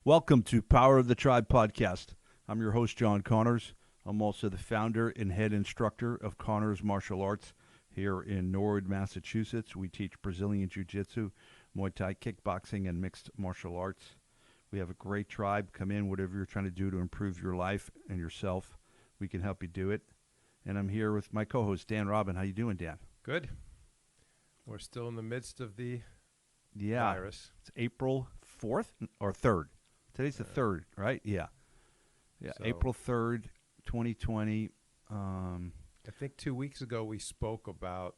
Welcome to Power of the Tribe podcast. I'm your host, John Connors. I'm also the founder and head instructor of Connors Martial Arts here in Norwood, Massachusetts. We teach Brazilian Jiu-Jitsu, Muay Thai, kickboxing, and mixed martial arts. We have a great tribe. Come in, whatever you're trying to do to improve your life and yourself, we can help you do it. And I'm here with my co-host, Dan Robin. How you doing, Dan? Good. We're still in the midst of the virus. It's April 4th or 3rd. Today's the 3rd, right? Yeah. Yeah, so, April 3rd, 2020. I think 2 weeks ago we spoke about,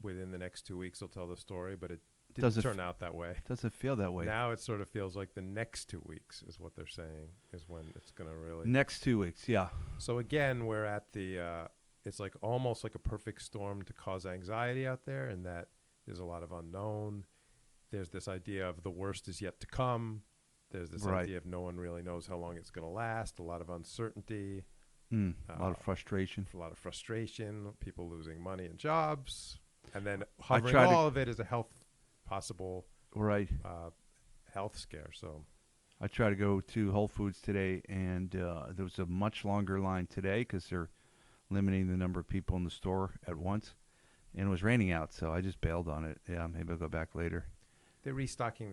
within the next 2 weeks they'll tell the story, but it didn't turn out that way. Doesn't feel that way. Now it sort of feels like the next 2 weeks is what they're saying is when it's going to really. Next 2 weeks, yeah. So again, we're at the, it's like almost like a perfect storm to cause anxiety out there, and that there's a lot of unknown. There's this idea of the worst is yet to come. There's this idea of no one really knows how long it's going to last, a lot of uncertainty. A lot of frustration. A lot of frustration, people losing money and jobs. And then hovering all of it is a possible health scare. So I try to go to Whole Foods today, and there was a much longer line today because they're limiting the number of people in the store at once. And it was raining out, so I just bailed on it. Yeah, maybe I'll go back later. They're restocking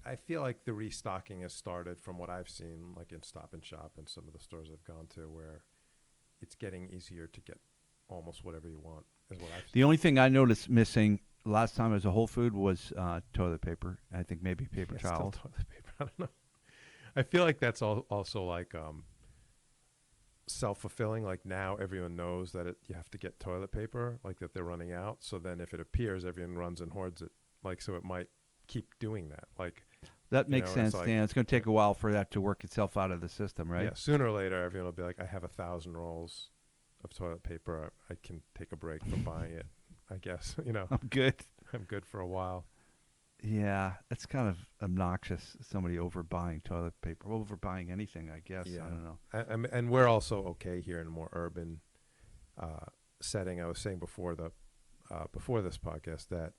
I feel like the restocking has started from what I've seen, like in Stop and Shop and some of the stores I've gone to, where it's getting easier to get almost whatever you want. Is what I've seen. The only thing I noticed missing last time as a Whole Food was toilet paper. I think maybe paper towels. Still toilet paper. I don't know. I feel like that's also like self-fulfilling. Like now everyone knows that you have to get toilet paper, like that they're running out. So then if it appears, everyone runs and hoards it. Like, so it might keep doing that. Like that makes sense, Dan. It's going to take a while for that to work itself out of the system, right? Yeah. Sooner or later, everyone will be like, I have 1,000 rolls of toilet paper. I can take a break from buying it, I guess. I'm good. I'm good for a while. Yeah, it's kind of obnoxious, somebody overbuying toilet paper, overbuying anything, I guess. Yeah. I don't know. And we're also okay here in a more urban setting. I was saying before this podcast that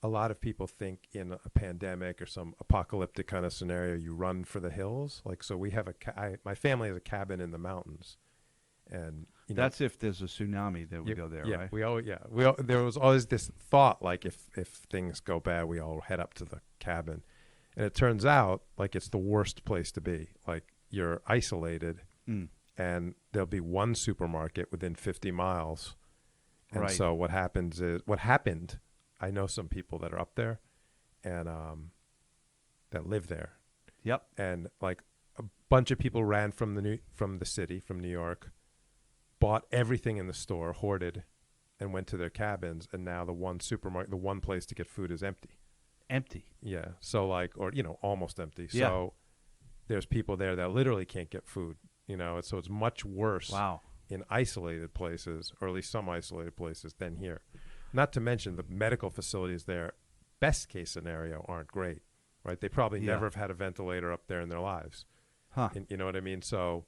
a lot of people think in a pandemic or some apocalyptic kind of scenario, you run for the hills. Like, so we have my family has a cabin in the mountains, and that's if there's a tsunami that we go there, right? There was always this thought, like if things go bad, we all head up to the cabin, and it turns out like it's the worst place to be. Like you're isolated, and there'll be one supermarket within 50 miles, and so what happened. I know some people that are up there and that live there. Yep. And like a bunch of people ran from the city, from New York, bought everything in the store, hoarded, and went to their cabins. And now the one supermarket, the one place to get food is empty. Empty. Yeah. So almost empty. Yeah. So there's people there that literally can't get food, so it's much worse in isolated places, or at least some isolated places, than here. Not to mention the medical facilities there, best case scenario, aren't great, right? They probably never have had a ventilator up there in their lives. Huh. You know what I mean? So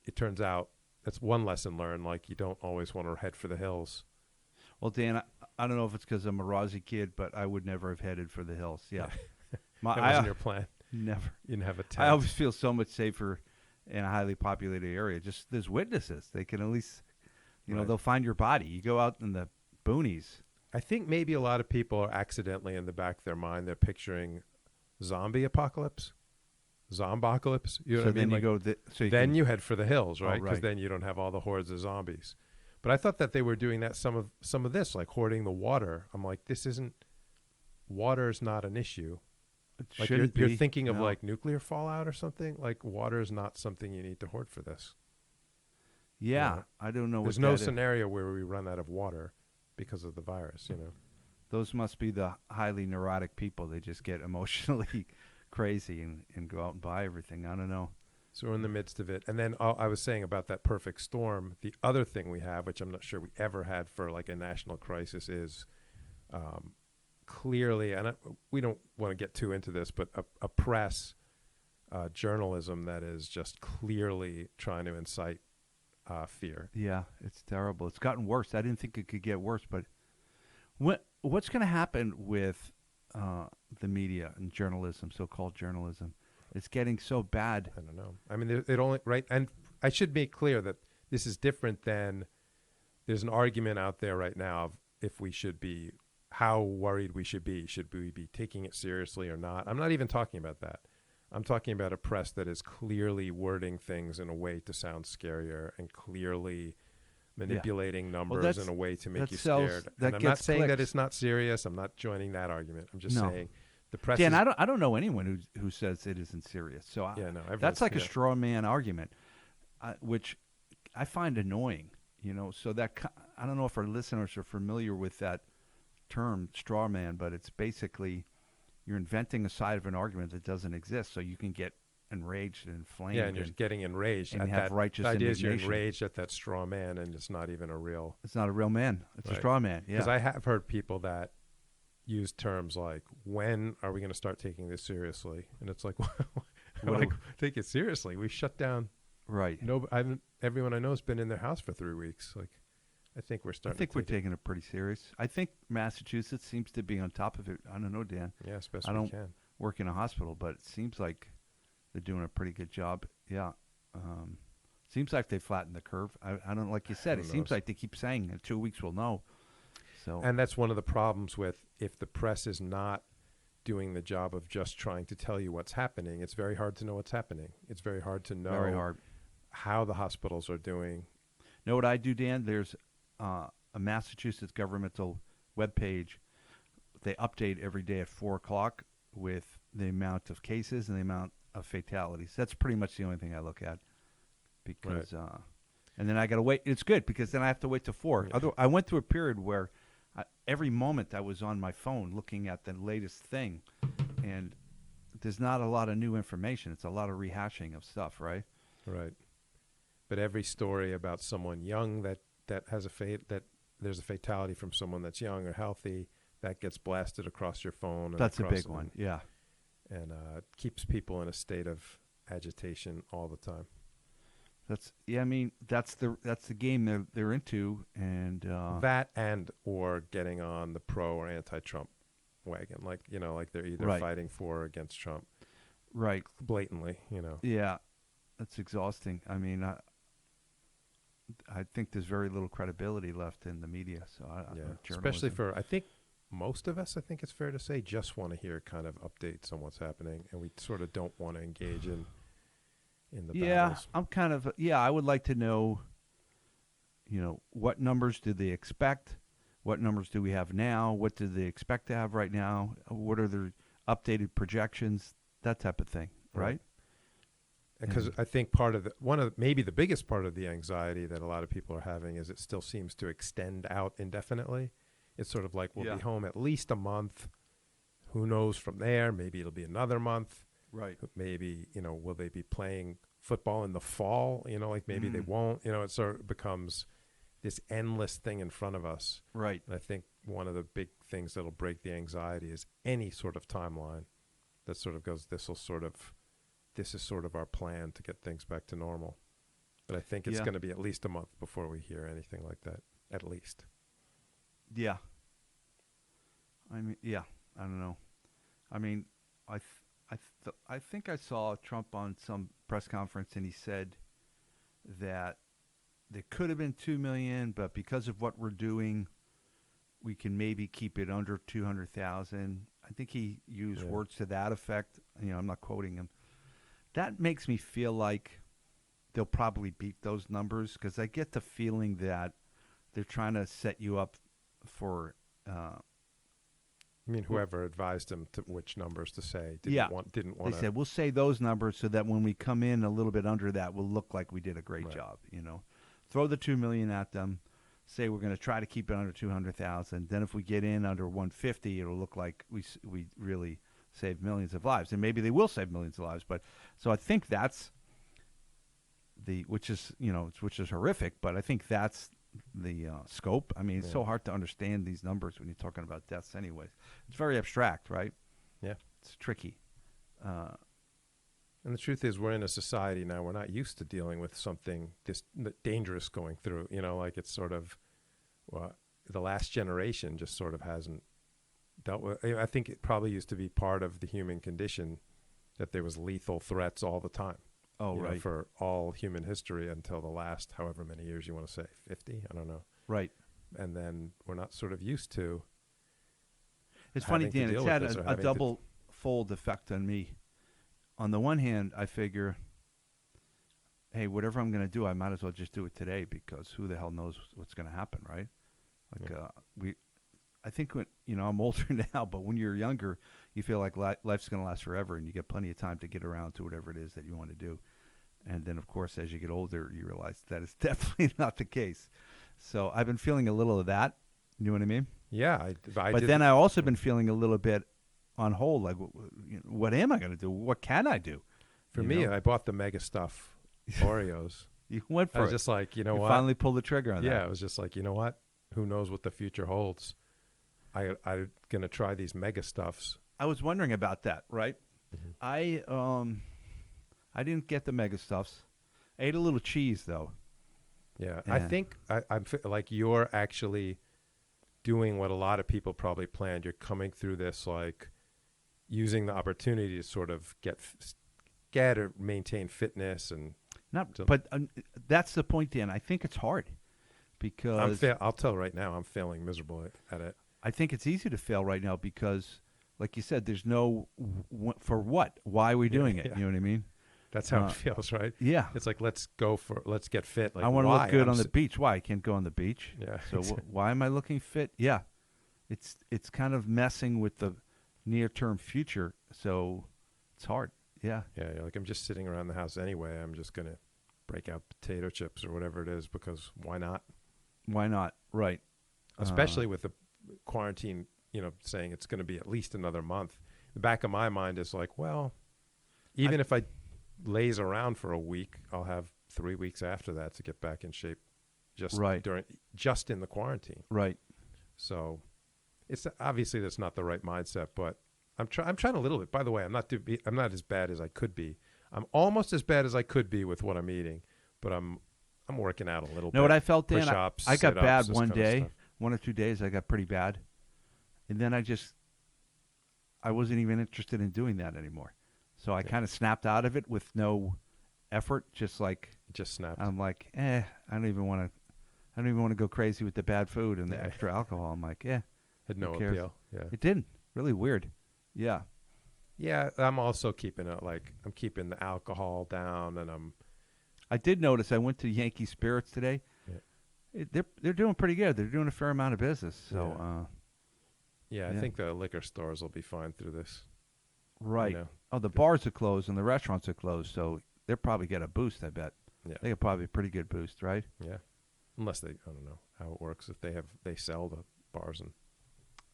it turns out that's one lesson learned. Like, you don't always want to head for the hills. Well, Dan, I don't know if it's because I'm a Rozzy kid, but I would never have headed for the hills. Yeah. That wasn't your plan. Never. You didn't have a tent. I always feel so much safer in a highly populated area. Just there's witnesses. They can at least, they'll find your body. You go out in the boonies. I think maybe a lot of people are accidentally in the back of their mind, they're picturing zombie apocalypse, zombocalypse. You know what I mean? Then you go. You head for the hills, right? Because then you don't have all the hordes of zombies. But I thought that they were doing that some of this, like hoarding the water. I'm like, water is not an issue. Like you're thinking of like nuclear fallout or something. Like water is not something you need to hoard for this. Yeah, I don't know. There's no scenario where we run out of water because of the virus, Those must be the highly neurotic people. They just get emotionally crazy and go out and buy everything. I don't know. So we're in the midst of it. And then I was saying about that perfect storm, the other thing we have, which I'm not sure we ever had for like a national crisis, is clearly, and we don't want to get too into this, but a press journalism that is just clearly trying to incite fear. Yeah, it's terrible. It's gotten worse. I didn't think it could get worse, but what's going to happen with the media and journalism, so-called journalism. It's getting so bad. I don't know. I mean, it only right, and I should make clear that this is different than there's an argument out there right now of if we should be, how worried we should be. Should we be taking it seriously or not? I'm not even talking about that. I'm talking about a press that is clearly wording things in a way to sound scarier and clearly manipulating numbers in a way to make you scared. And I'm not saying that it's not serious. I'm not joining that argument. I'm just saying the press. Dan, I don't know anyone who says it isn't serious. So that's like a straw man argument, which I find annoying. You know, so that I don't know if our listeners are familiar with that term, straw man, but it's basically you're inventing a side of an argument that doesn't exist, so you can get enraged and inflamed. Yeah, and you're getting enraged. And have righteous indignation. The idea is you're enraged at that straw man, and it's not even a real... It's not a real man. It's a straw man, yeah. Because I have heard people that use terms like, when are we going to start taking this seriously? And it's like, take it seriously. We shut down... Right. Everyone I know has been in their house for 3 weeks. Like, I think we're starting. I think we're taking it pretty serious. I think Massachusetts seems to be on top of it. I don't know, Dan. Yeah, especially I don't work in a hospital, but it seems like they're doing a pretty good job. Yeah. Seems like they flattened the curve. I don't, like you said, it seems like they keep saying in 2 weeks we'll know. So. And that's one of the problems with if the press is not doing the job of just trying to tell you what's happening. It's very hard to know what's happening. It's very hard to know how the hospitals are doing. Know what I do, Dan? There's a Massachusetts governmental webpage. They update every day at 4 o'clock with the amount of cases and the amount of fatalities. That's pretty much the only thing I look at. Because, and then I got to wait. It's good because then I have to wait till 4. Yeah. I went through a period where every moment I was on my phone looking at the latest thing, and there's not a lot of new information. It's a lot of rehashing of stuff, right? Right. But every story about someone young that has that there's a fatality from someone that's young or healthy, that gets blasted across your phone. And that's a big one, yeah. And keeps people in a state of agitation all the time. I mean, that's the game they're into, and that or getting on the pro or anti-Trump wagon, like they're either fighting for or against Trump, right? Blatantly, Yeah, that's exhausting. I mean, I think there's very little credibility left in the media. So especially for I think most of us, I think it's fair to say, just want to hear kind of updates on what's happening, and we sort of don't want to engage in the battles. I'm kind of I would like to know, what numbers do they expect? What numbers do we have now? What do they expect to have right now? What are their updated projections? That type of thing, right? Because I think maybe the biggest part of the anxiety that a lot of people are having is it still seems to extend out indefinitely. It's sort of like we'll be home at least a month. Who knows from there? Maybe it'll be another month. Right. Maybe, will they be playing football in the fall? Like maybe they won't. It sort of becomes this endless thing in front of us. Right. And I think one of the big things that'll break the anxiety is any sort of timeline that sort of goes, this is sort of our plan to get things back to normal. But I think it's going to be at least a month before we hear anything like that, at least. Yeah. I mean, I don't know. I mean, I think I saw Trump on some press conference, and he said that there could have been 2 million, but because of what we're doing, we can maybe keep it under 200,000. I think he used words to that effect. I'm not quoting him. That makes me feel like they'll probably beat those numbers because I get the feeling that they're trying to set you up for. I mean, whoever advised him to which numbers to say didn't want. They said we'll say those numbers so that when we come in a little bit under that, we'll look like we did a great job. Throw the 2 million at them. Say we're going to try to keep it under 200,000. Then if we get in under 150, it'll look like we really saved millions of lives, and maybe they will save millions of lives. But so I think that's which is horrific. But I think that's the scope. I mean, it's so hard to understand these numbers when you're talking about deaths anyways. It's very abstract, right? Yeah. It's tricky. And the truth is we're in a society now, we're not used to dealing with something this dangerous going through, like it's sort of, the last generation just sort of hasn't dealt with. I think it probably used to be part of the human condition that there was lethal threats all the time. Oh, right. For all human history until the last however many years you want to say, 50? I don't know. Right. And then we're not sort of used to. It's funny, Dan. It's had a double fold effect on me. On the one hand, I figure, hey, whatever I'm going to do, I might as well just do it today because who the hell knows what's going to happen, right? Like I think when I'm older now, but when you're younger, you feel like life's going to last forever, and you get plenty of time to get around to whatever it is that you want to do. And then, of course, as you get older, you realize that is definitely not the case. So I've been feeling a little of that. You know what I mean? Yeah. But then I've also been feeling a little bit on hold, like, what am I going to do? What can I do? For me, I bought the Mega Stuff Oreos. You went for it. I was just like, you what? Finally pulled the trigger on that. Yeah, I was just like, you know what? Who knows what the future holds? I'm going to try these Mega Stuffs. I was wondering about that, right? Mm-hmm. I didn't get the Mega Stuffs. I ate a little cheese, though. Yeah. I think I'm like you're actually doing what a lot of people probably planned. You're coming through this, like, using the opportunity to sort of get or maintain fitness and but that's the point, Dan. I think it's hard because I'll tell right now I'm failing miserable at it. I think it's easy to fail right now because, like you said, there's no for what? Why are we doing it? You know what I mean? That's how it feels, right? Yeah. It's like let's get fit. Like, I want to look good on the beach. Why? I can't go on the beach. Yeah. So why am I looking fit? Yeah. It's kind of messing with the near-term future, so it's hard. Yeah. Yeah, like I'm just sitting around the house anyway. I'm just going to break out potato chips or whatever it is because why not? Why not? Right. Especially with the quarantine, saying it's going to be at least another month. The back of my mind is like, well, even if I laze around for a week, I'll have 3 weeks after that to get back in shape just in the quarantine. Right. So it's obviously that's not the right mindset, but I'm trying a little bit. By the way, I'm not as bad as I could be. I'm almost as bad as I could be with what I'm eating, but I'm working out a little bit. Know what I felt, Dan? Push-ups, I got bad one kind of day, stuff. 1 or 2 days. I got pretty bad, and then I wasn't even interested in doing that anymore. So I kind of snapped out of it with no effort, just snapped. I'm like, I don't even want to go crazy with the bad food and the extra alcohol. I'm like, had no appeal. Yeah, it didn't. Really weird. Yeah. Yeah, I'm also keeping it I'm keeping the alcohol down, and I did notice. I went to Yankee Spirits today. Yeah. They're doing pretty good. They're doing a fair amount of business. So. Yeah, I think the liquor stores will be fine through this. Right. Oh, the bars are closed and the restaurants are closed, so they'll probably get a boost, I bet. Yeah. They get probably a pretty good boost, right? Yeah. Unless I don't know how it works if they sell the bars and.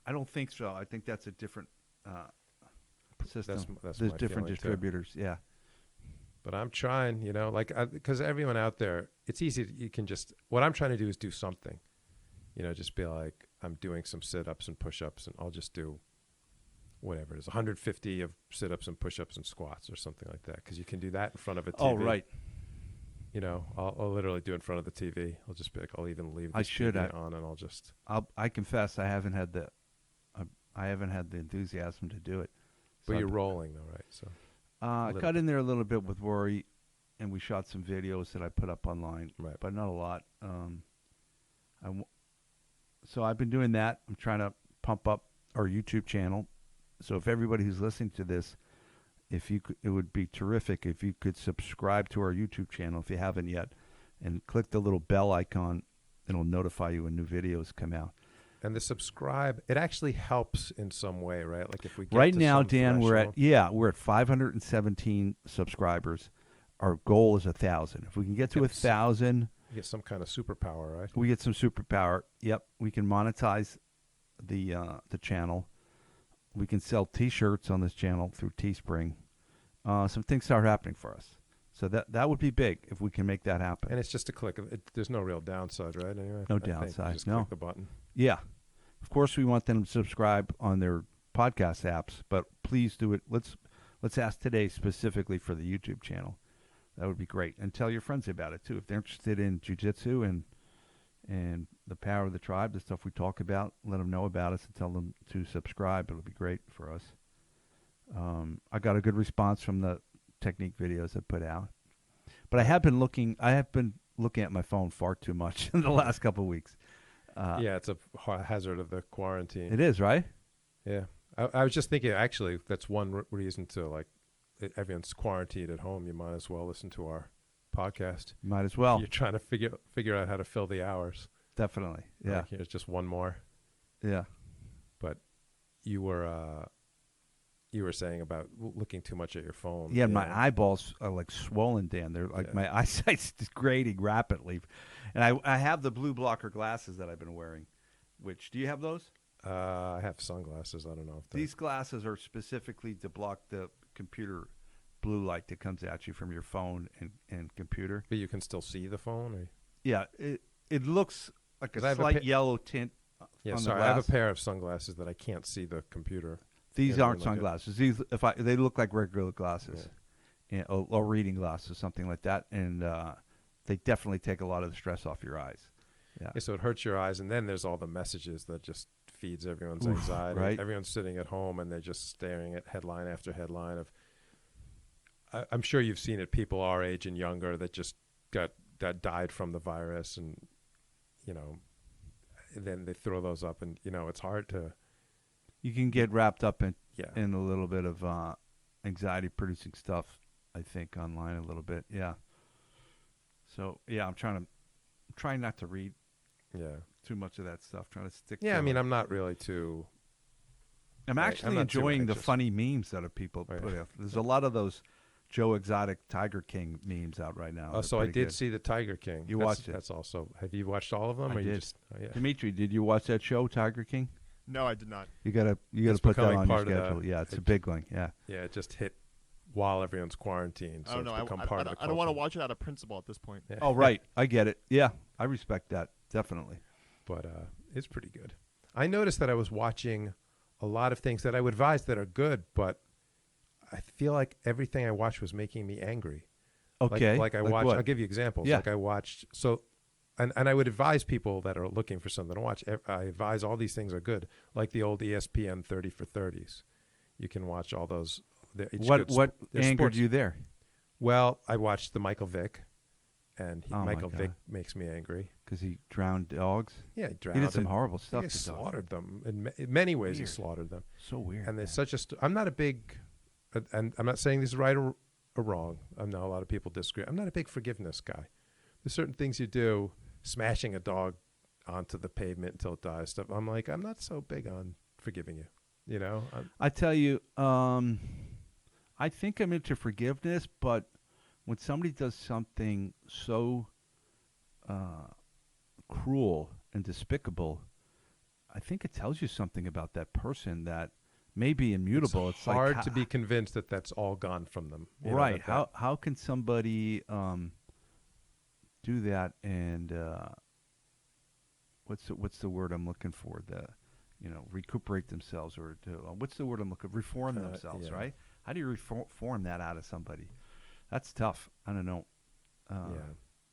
I don't think so. I think that's a different system. That's There's my different feeling distributors, too. Yeah. But I'm trying, because everyone out there, it's easy. You can what I'm trying to do is do something, just be like, I'm doing some sit-ups and push-ups, and I'll just do whatever it is, 150 of sit-ups and push-ups and squats or something like that, because you can do that in front of a TV. Oh, right. I'll literally do it in front of the TV. I'll just be like, I'll even leave this TV on, and I'll just. I confess, I haven't had the enthusiasm to do it. But you're rolling though, right? So. I cut in there a little bit with Rory, and we shot some videos that I put up online, right. But not a lot. So I've been doing that. I'm trying to pump up our YouTube channel. So if everybody who's listening to this, it would be terrific if you could subscribe to our YouTube channel if you haven't yet, and click the little bell icon. It'll notify you when new videos come out. And the subscribe, it actually helps in some way, right? Like if we get right to now, some Dan, threshold. we're at 517 subscribers. Our goal is 1,000. If we can get to 1,000, you get some kind of superpower, right? We get some superpower. Yep, we can monetize the channel. We can sell T-shirts on this channel through Teespring. Some things start happening for us. So that would be big if we can make that happen. And it's just a click. There's no real downside, right? Anyway, no downside. Just no. click the button. Yeah. Of course, we want them to subscribe on their podcast apps, but please do it. Let's ask today specifically for the YouTube channel. That would be great. And tell your friends about it, too, if they're interested in jiu-jitsu and the power of the tribe, the stuff we talk about, let them know about us and tell them to subscribe. It'll be great for us. I got a good response from the technique videos I put out, but I have been looking at my phone far too much in the last couple of weeks. Yeah, it's a hazard of the quarantine. It is, right? Yeah. I was just thinking, actually, that's one reason to, like, everyone's quarantined at home. You might as well listen to our podcast. Might as well. You're trying to figure out how to fill the hours. Definitely. Yeah. Like, here's just one more. Yeah. But you were saying about looking too much at your phone. Yeah, my eyeballs are like swollen, Dan. They're like my eyesight's degrading rapidly. And I have the blue blocker glasses that I've been wearing. Which, do you have those? I have sunglasses. I don't know if these glasses are specifically to block the computer blue light that comes at you from your phone and computer. But you can still see the phone? Or? Yeah, it looks like a slight yellow tint yeah, on sorry, the glass. I have a pair of sunglasses that I can't see the computer. These aren't sunglasses. These, they look like regular glasses, or reading glasses, something like that, and they definitely take a lot of the stress off your eyes. Yeah. So it hurts your eyes, and then there's all the messages that just feeds everyone's anxiety. Right. Everyone's sitting at home, and they're just staring at headline after headline of. I'm sure you've seen it. People our age and younger that just that died from the virus, and then they throw those up, and it's hard to. You can get wrapped up in a little bit of anxiety-producing stuff, I think, online a little bit. Yeah. So yeah, I'm trying not to read. Too much of that stuff. Trying to stick. Yeah, I mean, I'm not really too. I'm actually enjoying the funny memes that people put out. There's a lot of those Joe Exotic Tiger King memes out right now. Oh, so I did see the Tiger King. You watched it. That's also. Have you watched all of them? I did. Dimitri, did you watch that show, Tiger King? No, I did not. You gotta put that on your schedule. Yeah, it's a big one. Yeah. Yeah, it just hit while everyone's quarantined. So I don't know. I don't want to watch it out of principle at this point. Yeah. Oh, right. I get it. Yeah, I respect that definitely. But it's pretty good. I noticed that I was watching a lot of things that I would advise that are good, but I feel like everything I watched was making me angry. Okay. Like I watched. I'll give you examples. Yeah. Like I watched. So, and I would advise people that are looking for something to watch. I advise all these things are good, like the old ESPN 30 for 30s. You can watch all those. What angered you there? Well, I watched the Michael Vick, and Michael God. Vick makes me angry. Because he drowned dogs? Yeah, he drowned. He did some horrible stuff. He slaughtered them. In many ways, weird. He slaughtered them. So weird. And there's such a... I'm not a big... And I'm not saying this is right or wrong. I know a lot of people disagree. I'm not a big forgiveness guy. There's certain things you do, smashing a dog onto the pavement until it dies, stuff. I'm like, I'm not so big on forgiving you. I tell you, I think I'm into forgiveness, but when somebody does something so cruel and despicable, I think it tells you something about that person that may be immutable. It's hard like, to be convinced that that's all gone from them. Right. How can somebody do that and what's the word I'm looking for? Recuperate themselves, or what's the word I'm looking for? Reform themselves, right? How do you reform that out of somebody? That's tough. I don't know.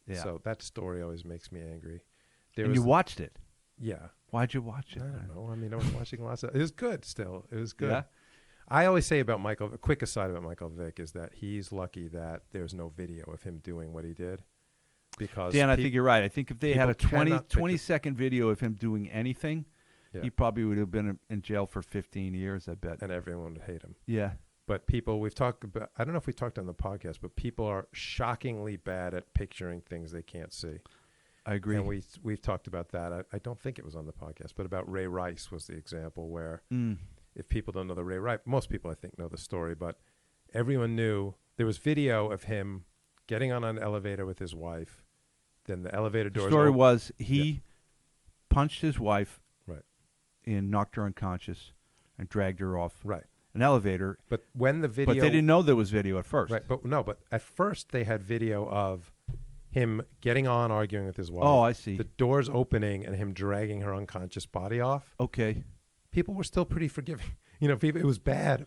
Yeah. So that story always makes me angry. And you watched it? Yeah. Why'd you watch it? I don't know. I mean, I was watching lots of... It was good still. It was good. Yeah? I always say about Michael... A quick aside about Michael Vick is that he's lucky that there's no video of him doing what he did. Because Dan, I think you're right. I think if they had a 20-second video of him doing anything, he probably would have been in jail for 15 years, I bet. And everyone would hate him. Yeah. But people, we've talked about... I don't know if we talked on the podcast, but people are shockingly bad at picturing things they can't see. I agree. And we've talked about that. I don't think it was on the podcast, but about Ray Rice was the example where if people don't know the Ray Rice, most people I think know the story, but everyone knew there was video of him getting on an elevator with his wife. Then the elevator doors. The story was he punched his wife and knocked her unconscious and dragged her off an elevator. But when the video, but they didn't know there was video at first. Right. But at first they had video of him getting on, arguing with his wife. Oh, I see. The doors opening and him dragging her unconscious body off. Okay. People were still pretty forgiving. It was bad.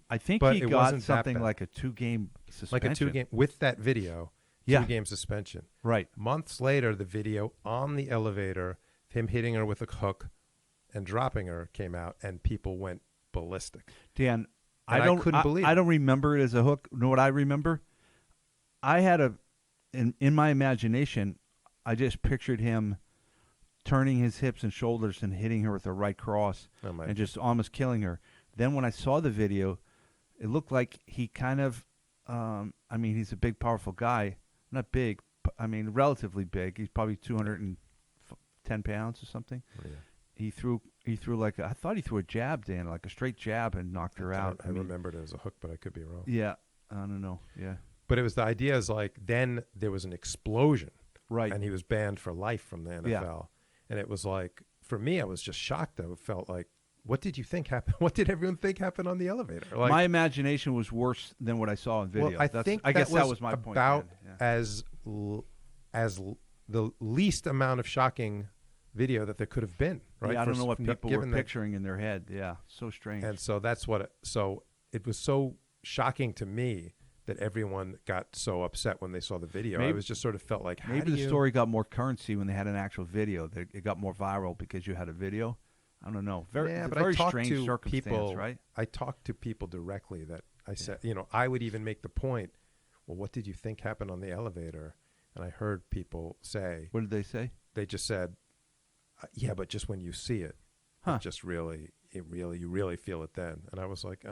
I think he got something like a 2-game suspension. Like a 2-game with that video. Yeah. 2-game suspension. Right. Months later, the video on the elevator, him hitting her with a hook and dropping her, came out, and people went ballistic. Dan, And I couldn't believe I it. don't remember it as a hook. You know what I remember? I had in my imagination, I just pictured him turning his hips and shoulders and hitting her with a right cross and just almost killing her. Then when I saw the video, it looked like he kind of, I mean, he's a big, powerful guy. Not big, I mean, relatively big. He's probably 210 pounds or something. Oh, yeah. He threw I thought he threw a jab, Dan, like a straight jab, and knocked her out. I remembered it as a hook, but I could be wrong. Yeah, I don't know. Yeah, but it was the idea is like then there was an explosion, right? And he was banned for life from the NFL. Yeah. And it was like, for me, I was just shocked. I felt like, what did you think happened? What did everyone think happened on the elevator? Like, my imagination was worse than what I saw in video. Well, I guess that was my point. About as the least amount of shocking video that there could have been, right? Yeah, I don't know what people were picturing in their head. Yeah, so strange. And so that's what. So it was so shocking to me that everyone got so upset when they saw the video. I was just sort of felt like maybe the story got more currency when they had an actual video. It got more viral because you had a video. I don't know. Very strange circumstance, right? I talked to people directly that I said, I would even make the point, well, what did you think happened on the elevator? And I heard people say. What did they say? They just said, yeah, but just when you see it, it just you really feel it then. And I was like,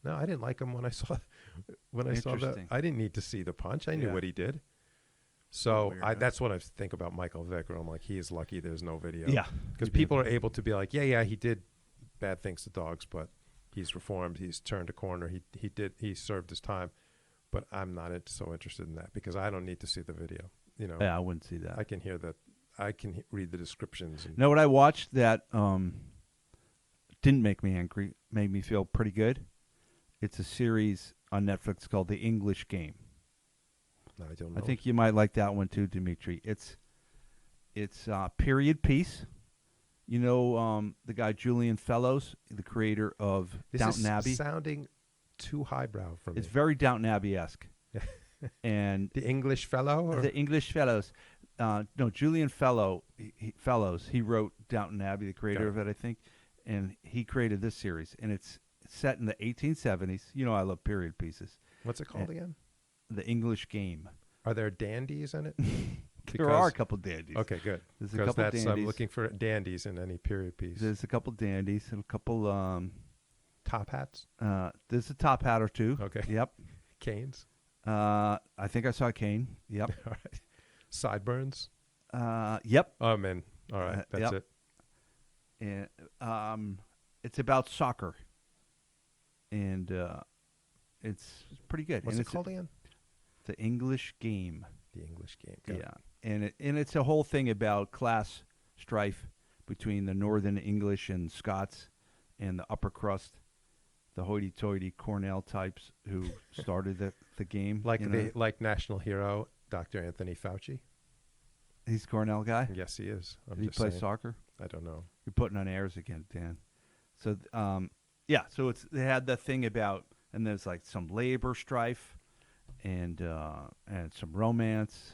no, I didn't like him when I saw that. I didn't need to see the punch. I knew what he did. So that's what I think about Michael Vick. Where I'm like, he is lucky there's no video. Yeah, because people are able to be like, yeah, he did bad things to dogs, but he's reformed. He's turned a corner. He served his time. But I'm not so interested in that because I don't need to see the video. Yeah, I wouldn't see that. I can hear that. I can read the descriptions. Know what I watched that didn't make me angry, made me feel pretty good? It's a series on Netflix called The English Game. No, I don't know. I think you might like that one too, Dimitri. It's period piece. You know the guy Julian Fellows, the creator of Downton Abbey? This is sounding too highbrow for me. It's very Downton Abbey-esque. And the English Fellow? Or? The English Fellows. No, Julian Fellows. He wrote Downton Abbey, the creator of it, I think. And he created this series. And it's set in the 1870s. You know I love period pieces. What's it called again? The English Game. Are there dandies in it? There are a couple dandies. Okay, good. There's a couple dandies. I'm looking for dandies in any period piece. There's a couple dandies and a couple top hats. There's a top hat or two. Okay. Yep. Canes. I think I saw a cane. Yep. All right. Sideburns. Yep. Oh man. All right. That's it. And it's about soccer, and it's pretty good. What's it called again? The English Game. The English Game. Yeah, and it's a whole thing about class strife between the Northern English and Scots and the upper crust, the hoity-toity Cornell types who started the game. Like national hero Dr. Anthony Fauci. He's a Cornell guy? Yes, he is. Did he play soccer? I don't know. You're putting on airs again, Dan. So, so they had the thing about, and there's like some labor strife and some romance.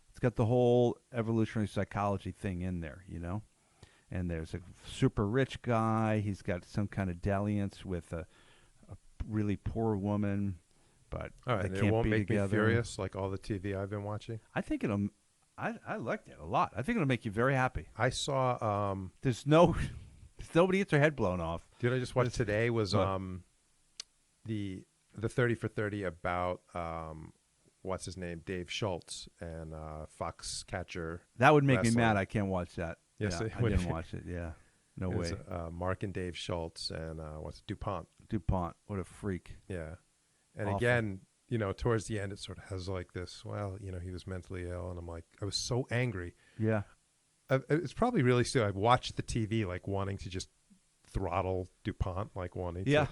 It's got the whole evolutionary psychology thing in there, And there's a super rich guy. He's got some kind of dalliance with a really poor woman, but all right, they can't it won't be make together. me furious like all the TV I've been watching. I think it'll. I liked it a lot. I think it'll make you very happy. I saw. There's nobody gets their head blown off. Did I just watch today? Was the 30 for 30 about what's his name, Dave Schultz and Foxcatcher. That would make me mad. I can't watch that. Yes, I didn't watch it. Yeah, no way. Mark and Dave Schultz and DuPont. DuPont, what a freak. Yeah, and Awful. Again, towards the end, it sort of has like this. Well, he was mentally ill, and I'm like, I was so angry. Yeah, it's probably really still. I've watched the TV, like wanting to just throttle DuPont, like wanting. Yeah, to.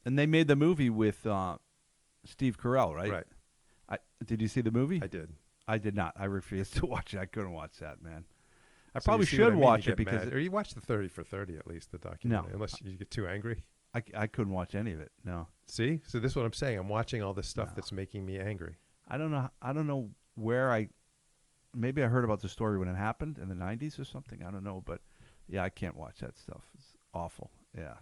And they made the movie with Steve Carell, right? Right. Did you see the movie? I did. I did not. I refused to watch it. I couldn't watch that, man. I probably should watch it because or you watch the 30 for 30 at least, the documentary. No. Unless you get too angry. I couldn't watch any of it. No. See? So this is what I'm saying. I'm watching all this stuff that's making me angry. I don't know. I don't know where maybe I heard about the story when it happened in the 90s or something. I don't know, but yeah, I can't watch that stuff. It's awful. Yeah.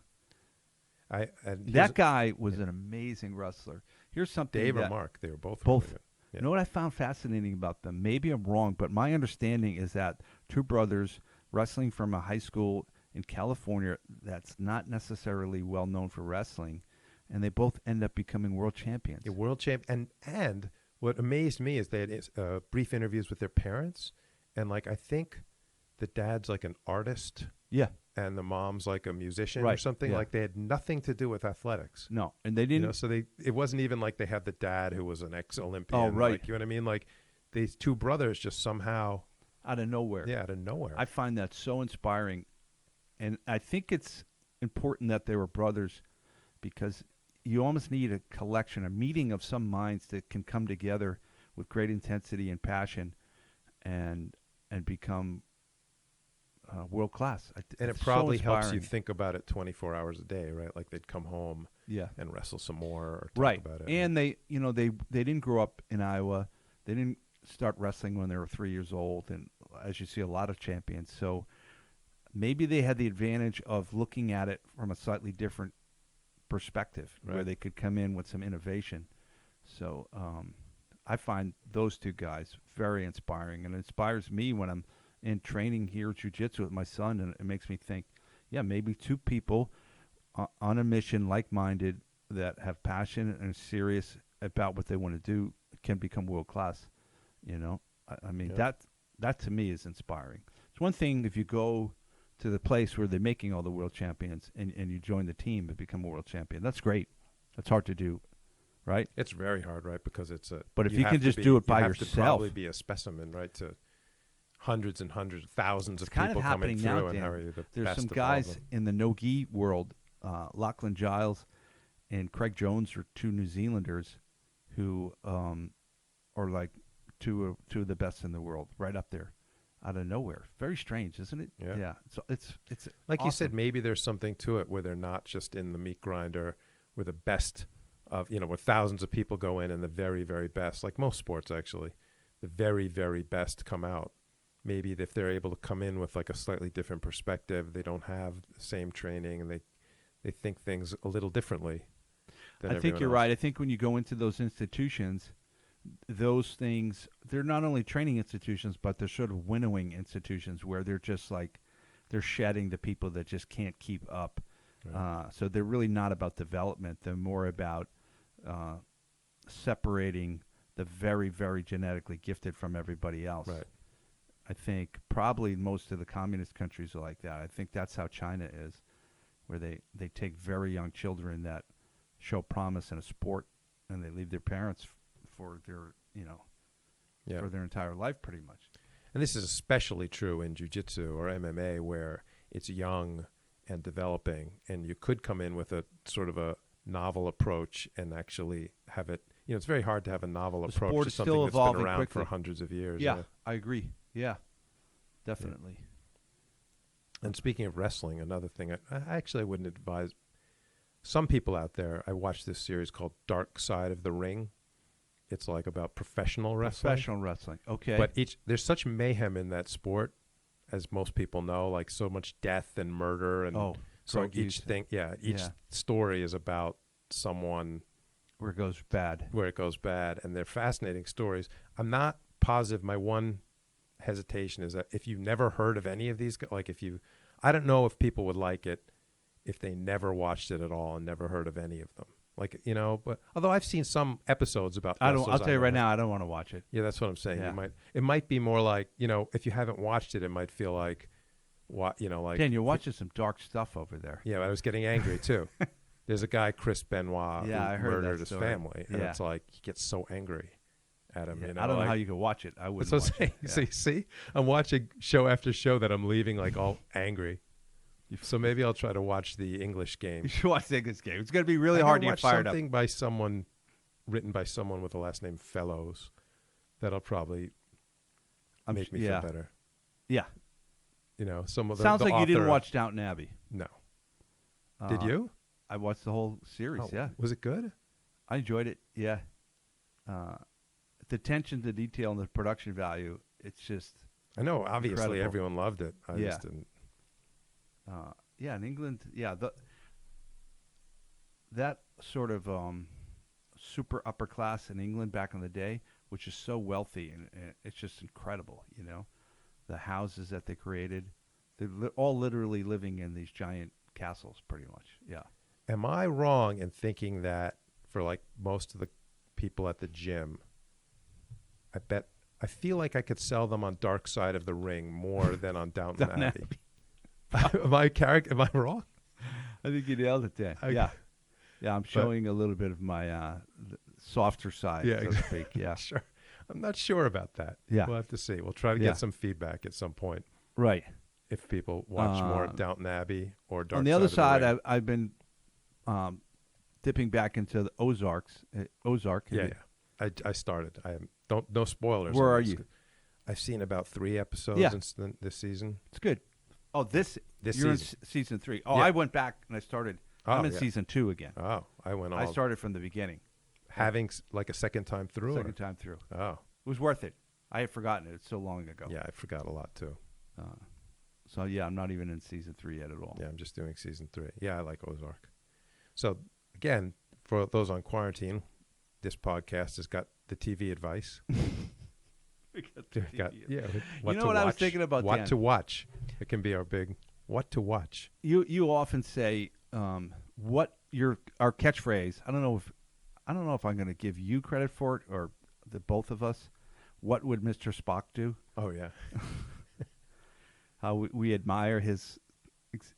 That guy was an amazing wrestler. Here's something. Dave or Mark, they were both. Both. Really good. Yeah. You know what I found fascinating about them? Maybe I'm wrong, but my understanding is that two brothers wrestling from a high school in California that's not necessarily well known for wrestling, and they both end up becoming world champions. Yeah, world champ. And what amazed me is they had brief interviews with their parents, and like I think the dad's like an artist. Yeah. And the mom's like a musician right. or something. Yeah. Like they had nothing to do with athletics. No, and they didn't. So it wasn't even like they had the dad who was an ex-Olympian. Oh, right. Like, you know what I mean? Like these two brothers just somehow out of nowhere. Yeah, out of nowhere. I find that so inspiring, and I think it's important that they were brothers because you almost need a collection, a meeting of some minds that can come together with great intensity and passion, and become world class. And it probably helps you think about it 24 hours a day, right? Like they'd come home and wrestle some more or talk about it. And they didn't grow up in Iowa. They didn't start wrestling when they were 3 years old. And as you see, a lot of champions. So maybe they had the advantage of looking at it from a slightly different perspective where they could come in with some innovation. So I find those two guys very inspiring, and it inspires me when I'm in training here jiu-jitsu with my son, and it makes me think, yeah, maybe two people on a mission, like-minded, that have passion and are serious about what they want to do can become world-class. You know, I mean, that to me is inspiring. It's one thing if you go to the place where they're making all the world champions and you join the team and become a world champion. That's great. That's hard to do, right? It's very hard, right? Because it's a. But if you can just do it by yourself, you have to probably be a specimen, right? To hundreds and hundreds, thousands of people coming through, now, and Dan. how are you the There's best some of guys all of them? in the no-gi world. Lachlan Giles and Craig Jones are two New Zealanders who are like two of the best in the world, right up there, out of nowhere. Very strange, isn't it? Yeah. So it's like awesome. you said, maybe there's something to it where they're not just in the meat grinder where the best of, where thousands of people go in and the very, very best, like most sports actually, the very, very best come out. Maybe if they're able to come in with like a slightly different perspective, they don't have the same training, and they think things a little differently than I think you're else. right. I think when you go into those institutions, those things, they're not only training institutions, but they're sort of winnowing institutions where they're just like, they're shedding the people that just can't keep up. Right. So they're really not about development. They're more about separating the very, very genetically gifted from everybody else. Right. I think probably most of the communist countries are like that. I think that's how China is, where they take very young children that show promise in a sport, and they leave their parents for their for their entire life pretty much. And this is especially true in jiu-jitsu or MMA, where it's young and developing, and you could come in with a sort of a novel approach and actually have it. It's very hard to have a novel approach to something that's been around quickly. for hundreds of years. Yeah, I agree. Yeah, definitely. Yeah. And speaking of wrestling, another thing I wouldn't advise some people out there. I watched this series called Dark Side of the Ring. It's like about professional wrestling. Professional wrestling, okay. But there's such mayhem in that sport, as most people know, like so much death and murder, and so each story is about someone where it goes bad. And they're fascinating stories. I'm not positive. My one hesitation is that if you've never heard of any of these, like I don't know if people would like it if they never watched it at all and never heard of any of them. Like, but although I've seen some episodes about I'll tell you right now, I don't want to watch it. Yeah, that's what I'm saying. Yeah. It might be more like, if you haven't watched it, it might feel like, like. Dan, you're watching some dark stuff over there. Yeah, I was getting angry too. There's a guy, Chris Benoit, who I heard murdered his family, and it's like he gets so angry at him. I don't know how you could watch it. I wouldn't watch it. So see, I'm watching show after show that I'm leaving like all angry. So maybe I'll try to watch the English Game. You should watch the English Game. It's going to be really hard to get fired up. Something by someone, written by someone with the last name Fellows, that'll probably make me feel better. Yeah. Some of the sounds like author, you didn't watch Downton Abbey. No. Did you? I watched the whole series. Yeah. Was it good? I enjoyed it. Yeah. the attention to detail and the production value, it's just I know, obviously, incredible. everyone loved it. I Yeah. just didn't. Yeah, in England, that sort of super upper class in England back in the day, which is so wealthy, and it's just incredible, you know, the houses that they created. They're all literally living in these giant castles, pretty much. Yeah. Am I wrong in thinking that for like most of the people at the gym, I feel like I could sell them on Dark Side of the Ring more than on Downton Abbey. Am I wrong? I think you nailed it, Dan. Okay. Yeah. Yeah, I'm showing a little bit of my softer side, Yeah, so to speak. Yeah. Sure. I'm not sure about that. Yeah. We'll have to see. We'll try to Yeah. get some feedback at some point Right. if people watch more Downton Abbey or Dark Side. On the other of the side, Ring. I've been dipping back into the Ozarks. Ozark. Yeah. I started. No spoilers. Where on are this. you? I've seen about 3 episodes Yeah. this season. It's good. Oh, This you're season. in season 3. Oh, Yeah. I went back and I started. I'm in yeah. season 2 again. Oh, I went all I started from the beginning, having like a second time through. second time through. Oh, It was worth it. I had forgotten it. It's so long ago. yeah, I forgot a lot too. So yeah, I'm not even in season 3 yet at all. Yeah, I'm just doing season 3. Yeah, I like Ozark. So again, for those on quarantine, this podcast has got the TV advice. We got the TV. What know to what I was watch, thinking about, What Dan? to watch. It can be our big what to watch. You often say what our catchphrase. I don't know if I'm going to give you credit for it or the both of us. What would Mr. Spock do? Oh yeah. How we admire his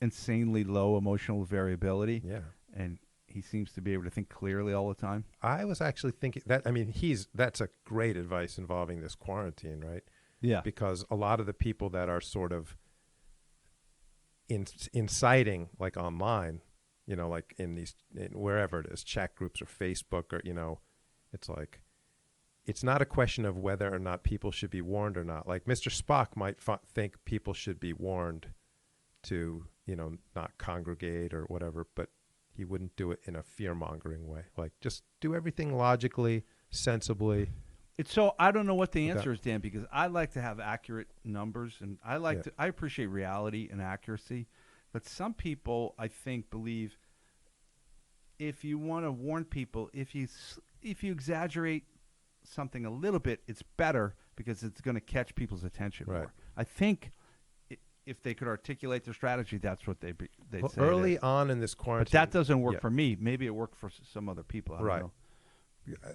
insanely low emotional variability, Yeah. and he seems to be able to think clearly all the time. I was actually thinking that, I mean, that's a great advice involving this quarantine, right? Yeah. Because a lot of the people that are sort of inciting, like online, you know, like in wherever it is, chat groups or Facebook, or, you know, it's like, it's not a question of whether or not people should be warned or not. Like Mr. Spock might think people should be warned to, you know, not congregate or whatever, but he wouldn't do it in a fear-mongering way. Like, just do everything logically, sensibly. I don't know what the answer is, Dan, because I like to have accurate numbers, and I appreciate reality and accuracy. But some people, I think, believe if you want to warn people, if you exaggerate something a little bit, it's better because it's going to catch people's attention Right. more. I think if they could articulate their strategy, that's what they'd say. Early on in this quarantine. But that doesn't work Yeah. for me. Maybe it worked for some other people. I don't Right. know.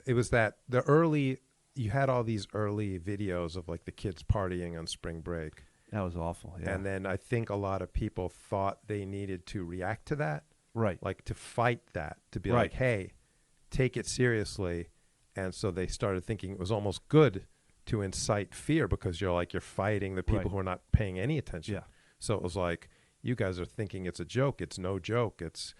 It was that you had all these early videos of like the kids partying on spring break. That was awful. Yeah. And then I think a lot of people thought they needed to react to that. Right. Like to fight that, to be Right. like, hey, take it seriously. And so they started thinking it was almost good to incite fear because you're fighting the people Right. who are not paying any attention. Yeah. So it was like, you guys are thinking it's a joke. It's no joke. It's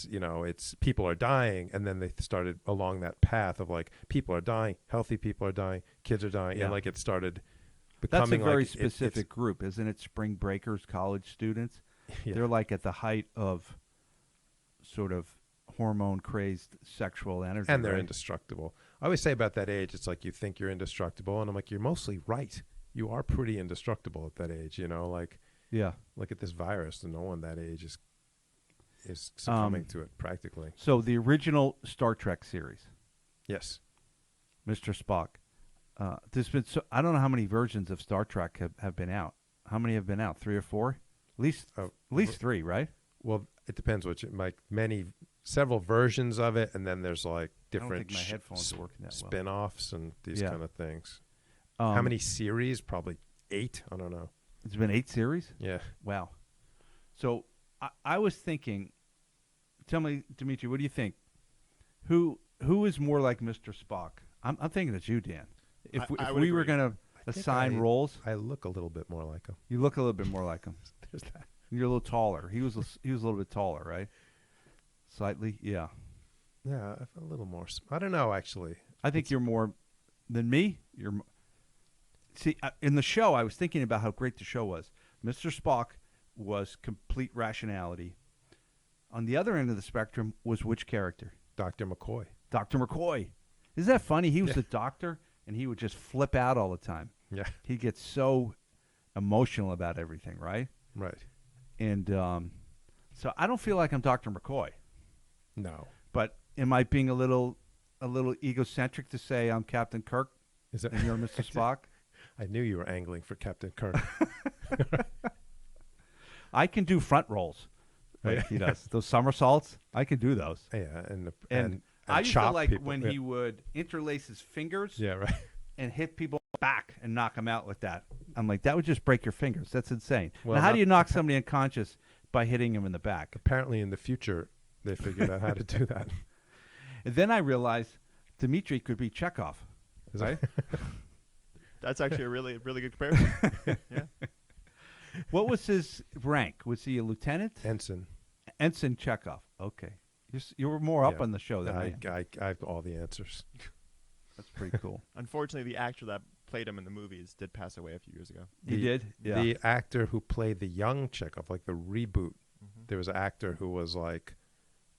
you know, it's people are dying. And then they started along that path of like, people are dying, healthy people are dying, kids are dying. Yeah. And like it started That's a becoming very like specific group, isn't it? Spring breakers, college students. Yeah. They're like at the height of sort of hormone-crazed sexual energy. And they're right? indestructible. I always say about that age, it's like you think you're indestructible. And I'm like, you're mostly right. You are pretty indestructible at that age, you know, like Yeah. look at this virus, and no one that age is succumbing to it practically. So the original Star Trek series, Yes. Mr. Spock. There's been I don't know how many versions of Star Trek have been out. How many have been out? 3 or 4? At least 3, right? Well, it depends several versions of it, and then there's like I don't different think my headphones are working that well. spin-offs and these Yeah. kind of things. How many series? Probably 8. I don't know. It's been 8 series? Yeah. Wow. So I was thinking, tell me, Dimitri, what do you think? Who is more like Mr. Spock? I'm thinking it's you, Dan. If I we would were agree. going to assign roles, I look a little bit more like him. you look a little bit more like him. There's that. You're a little taller. He was a little bit taller, right? Slightly, yeah. Yeah, a little more. I don't know, actually. I think you're more than me. See, in the show, I was thinking about how great the show was. Mr. Spock was complete rationality. On the other end of the spectrum was which character? Dr. McCoy. Dr. McCoy. Isn't that funny? He was the doctor, and he would just flip out all the time. Yeah. He gets so emotional about everything, right? Right. And so I don't feel like I'm Dr. McCoy. No. But am I being a little egocentric to say I'm Captain Kirk Is it? and you're Mr. Spock? I knew you were angling for Captain Kirk. I can do front rolls like he does. Those somersaults, I can do those. Yeah, And I used to chop like people. when he would interlace his fingers Yeah, right. and hit people back and knock them out with that. I'm like, that would just break your fingers. That's insane. Well, now, how not- do you knock somebody unconscious by hitting him in the back? Apparently, in the future, they figured out how to do that. And then I realized Dmitri could be Chekhov. Is Right? That's actually a really good comparison. Yeah. What was his rank? Was he a lieutenant? Ensign. Ensign Chekhov. Okay. You were more up Yeah. on the show than I am. I have all the answers. That's pretty cool. Unfortunately, the actor that played him in the movies did pass away a few years ago. He did? Yeah. The actor who played the young Chekhov, like the reboot, there was an actor who was like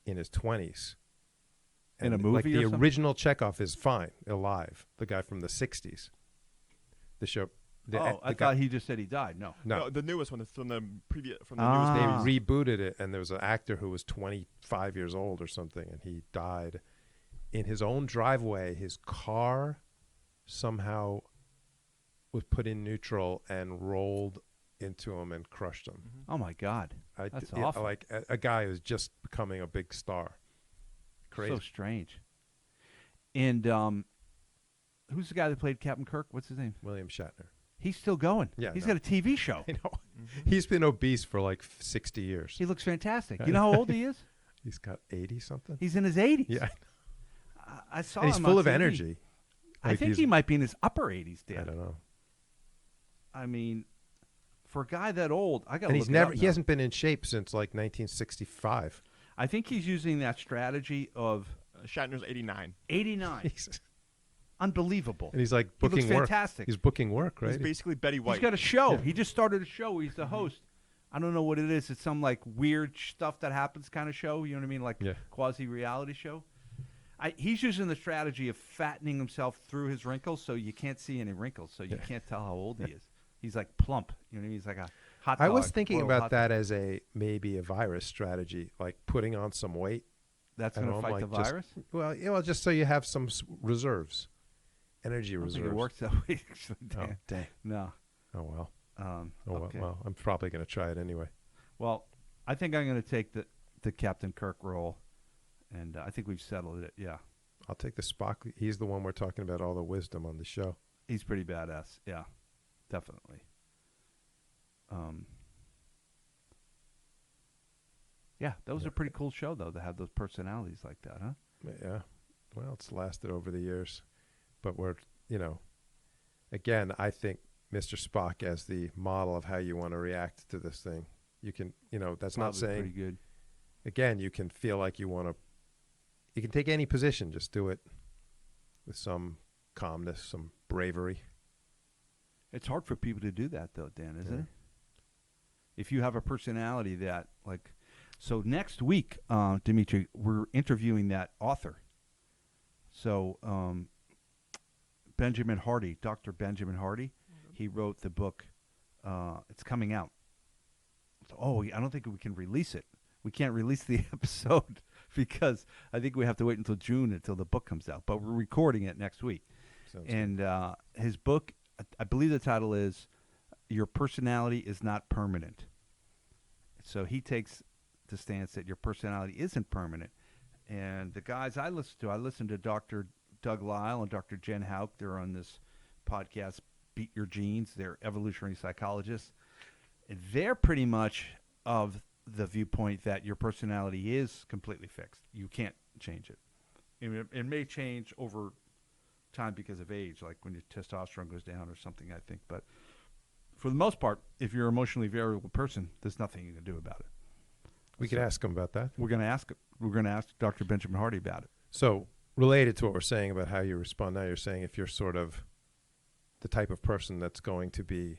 in his 20s. In a And, movie like or the something? original Chekhov is fine, alive. The guy from the 60s. The show. I thought he just said he died. No. No, the newest one from the previous from the Ah. they newest movies. rebooted it, and there was an actor who was 25 years old or something, and he died in his own driveway. His car somehow was put in neutral and rolled into him and crushed him. Oh, my God. That's Yeah, awful. like a guy who's just becoming a big star. Crazy. So strange. And who's the guy that played Captain Kirk? What's his name? William Shatner. He's still going. Yeah, He's no. got a TV show. I know. He's been obese for like 60 years. He looks fantastic. You know how old he is? He's got 80 something. He's in his 80s. Yeah. I saw And he's him full on of TV. energy. I Like think he's- he might be in his upper 80s, I Dan. don't know. I mean, for a guy that old, I got to And look he's it never up he now. hasn't been in shape since like 1965. I think he's using that strategy of Shatner's 89. 89. He's- Unbelievable. and he's like He looks booking work. fantastic. He's booking work, right? He's basically Betty White. He's got a show. Yeah. He just started a show. He's the host. I don't know what it is. It's some like weird stuff that happens kind of show. You know what I mean? Like Yeah. quasi-reality show. He's using the strategy of fattening himself through his wrinkles so you can't see any wrinkles, so you can't tell how old he is. He's like plump. You know what I mean? He's like a hot dog. I was thinking boiled about hot that dog. as maybe a virus strategy, like putting on some weight. That's I going to don't know, fight like the just- virus? Well, just so you have some reserves, energy I don't reserves. think it works that way, actually, Oh, Dan. dang. No. Oh well. Okay. Well, I'm probably going to try it anyway. Well, I think I'm going to take the Captain Kirk role, and I think we've settled it. Yeah. I'll take the Spock. He's the one we're talking about all the wisdom on the show. He's pretty badass. Yeah, definitely. Yeah, that was a pretty cool show, though, to have those personalities like that, huh? Yeah. Well, it's lasted over the years, but we're, again, I think Mr. Spock as the model of how you want to react to this thing. You can, that's not Probably saying, pretty good. again, you can feel like you want to, you can take any position, just do it with some calmness, some bravery. It's hard for people to do that, though, Dan, isn't Yeah. it? If you have a personality that, like, so next week, Dimitri, we're interviewing that author. So Benjamin Hardy, Dr. Benjamin Hardy, he wrote the book. It's coming out. Oh, I don't think we can release it. We can't release the episode because I think we have to wait until June until the book comes out. But we're recording it next week. Sounds good. And his book, I believe the title is Your Personality is Not Permanent. So he takes the stance that your personality isn't permanent. And the guys I listen to Dr. Doug Lisle and Dr. Jen Howk. They're on this podcast, Beat Your Genes. They're evolutionary psychologists. And they're pretty much of the viewpoint that your personality is completely fixed. You can't change it. It may change over time because of age, like when your testosterone goes down or something, I think. But for the most part, if you're an emotionally variable person, there's nothing you can do about it. We could ask him about that. We're going to ask Dr. Benjamin Hardy about it. So related to what we're saying about how you respond now, you're saying if you're sort of the type of person that's going to be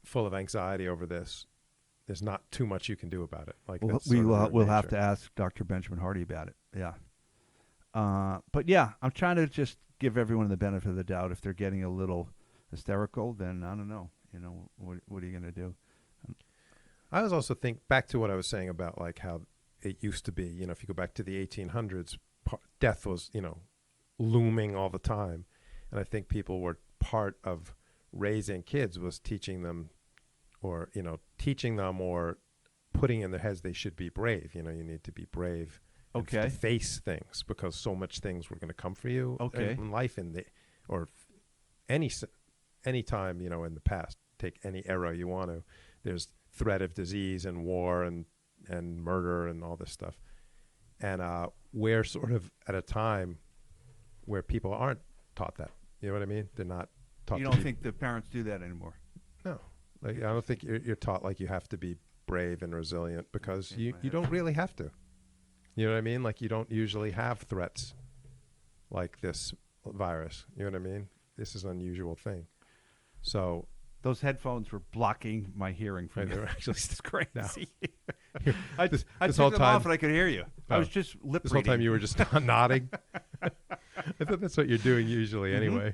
full of anxiety over this, there's not too much you can do about it. Like We'll that's sort of your have nature. to ask Dr. Benjamin Hardy about it. Yeah. But yeah, I'm trying to just give everyone the benefit of the doubt. If they're getting a little hysterical, then I don't know. What are you going to do? I was also think back to what I was saying about like how it used to be. If you go back to the 1800s, death was looming all the time, and I think people were part of raising kids was teaching them or putting in their heads they should be brave. You need to be brave. Okay. To face things because so much things were going to come for you in life or any time in the past. Take any era you want to. There's threat of disease and war and murder and all this stuff, and we're sort of at a time where people aren't taught that. You know what I mean? They're not taught. You don't think the parents do that anymore? No, I don't think you're taught like you have to be brave and resilient because you don't really have to. You know what I mean? Like you don't usually have threats like this virus. You know what I mean? This is an unusual thing. So those headphones were blocking my hearing from they you. were actually It's crazy. I this took whole them off and I could hear you. I Oh. was just lip This whole reading. time you were just nodding. I thought that's what you're doing usually anyway.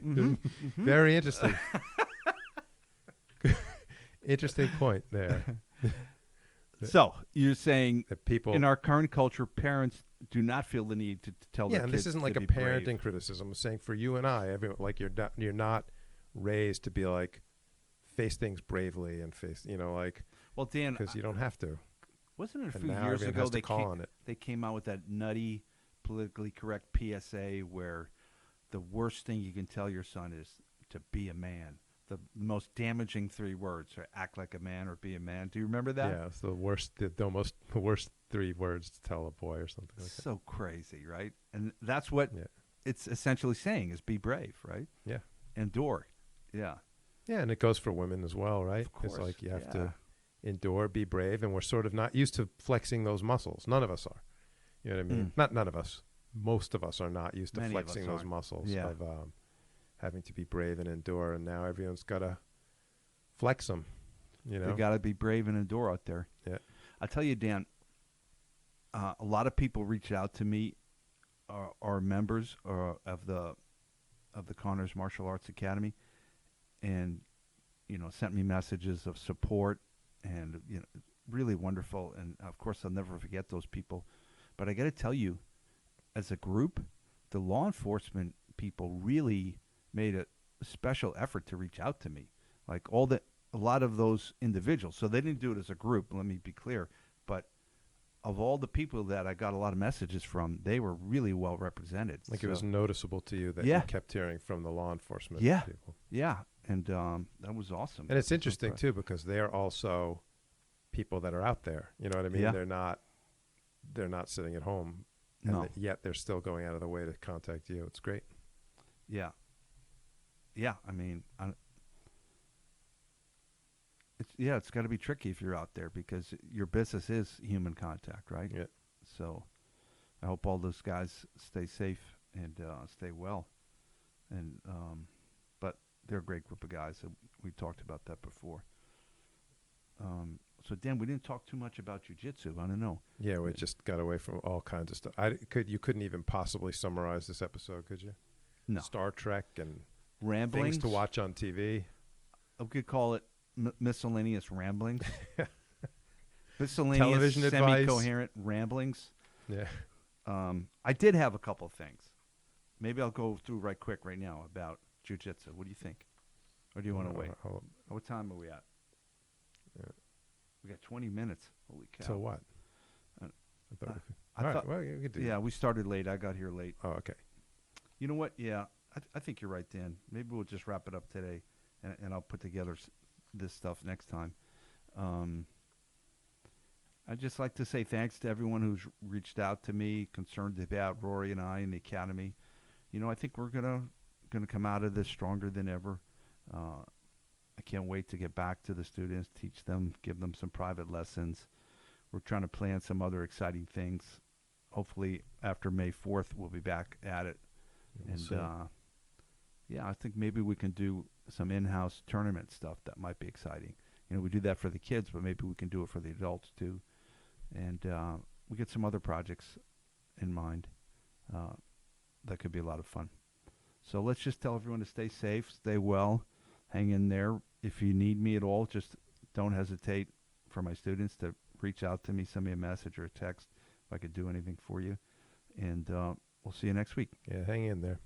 Very interesting. Interesting point there. So you're saying That people in our current culture, parents do not feel the need to tell their and kids this isn't to like a be parenting brave. criticism. I'm saying for you and I, everyone, like you're not raised to be like face things bravely and face Well, Dan, because you don't have to. wasn't it a And few now years everyone ago has to call on it. they came out with that nutty, politically correct PSA where the worst thing you can tell your son is to be a man. The most damaging 3 words are act like a man or be a man. Do you remember that? Yeah, it's the worst. The worst 3 words to tell a boy or something like that. So crazy, right? And that's what Yeah. it's essentially saying is be brave, right? Yeah. Endure. Yeah. Yeah, and it goes for women as well, right? Of course. It's like you have Yeah. to endure, be brave, and we're sort of not used to flexing those muscles. None of us are. You know what I mean? Not none of us. Most of us are not used to Many of us flexing those aren't. muscles Yeah. of having to be brave and endure, and now everyone's got to flex them. You got to be brave and endure out there. Yeah. I tell you, Dan, a lot of people reached out to me, are members of the Connors Martial Arts Academy, and sent me messages of support, and really wonderful. And of course, I'll never forget those people. But I got to tell you, as a group, the law enforcement people really made a special effort to reach out to me. Like a lot of those individuals. So they didn't do it as a group. Let me be clear. But of all the people that I got a lot of messages from, they were really well represented. Like it was noticeable to you that Yeah. you kept hearing from the law enforcement Yeah. people. Yeah, and that was awesome. And it's So interesting impressed. too because they're also people that are out there. You know what I mean? Yeah. They're not sitting at home, and No. yet they're still going out of the way to contact you. It's great. Yeah. Yeah, I mean, it's got to be tricky if you're out there because your business is human contact, right? Yeah. So I hope all those guys stay safe and stay well. And but they're a great group of guys. We talked about that before. So Dan, we didn't talk too much about jiu-jitsu. I don't know. Yeah, we just got away from all kinds of stuff. You couldn't even possibly summarize this episode, could you? No. Star Trek and Ramblings. things to watch on TV. I could call it miscellaneous ramblings. Miscellaneous Television advice. semi-coherent ramblings. Yeah. I did have a couple of things. Maybe I'll go through right quick right now about jiu-jitsu. What do you think? Or do you want to wait? What time are we at? Yeah. We got 20 minutes. Holy cow. So what? Uh, I thought we could. I All right, thought- well, you could do Yeah, we started late. I got here late. Oh, okay. You know what? Yeah, I think you're right, Dan. Maybe we'll just wrap it up today, and I'll put together this stuff next time. I'd just like to say thanks to everyone who's reached out to me, concerned about Rory and I and the academy. I think we're gonna come out of this stronger than ever. I can't wait to get back to the students, teach them, give them some private lessons. We're trying to plan some other exciting things. Hopefully, after May 4th, we'll be back at it. We'll see. Yeah, I think maybe we can do some in-house tournament stuff that might be exciting. We do that for the kids, but maybe we can do it for the adults too. And we get some other projects in mind that could be a lot of fun. So let's just tell everyone to stay safe, stay well, hang in there. If you need me at all, just don't hesitate for my students to reach out to me, send me a message or a text if I could do anything for you. And we'll see you next week. Yeah, hang in there.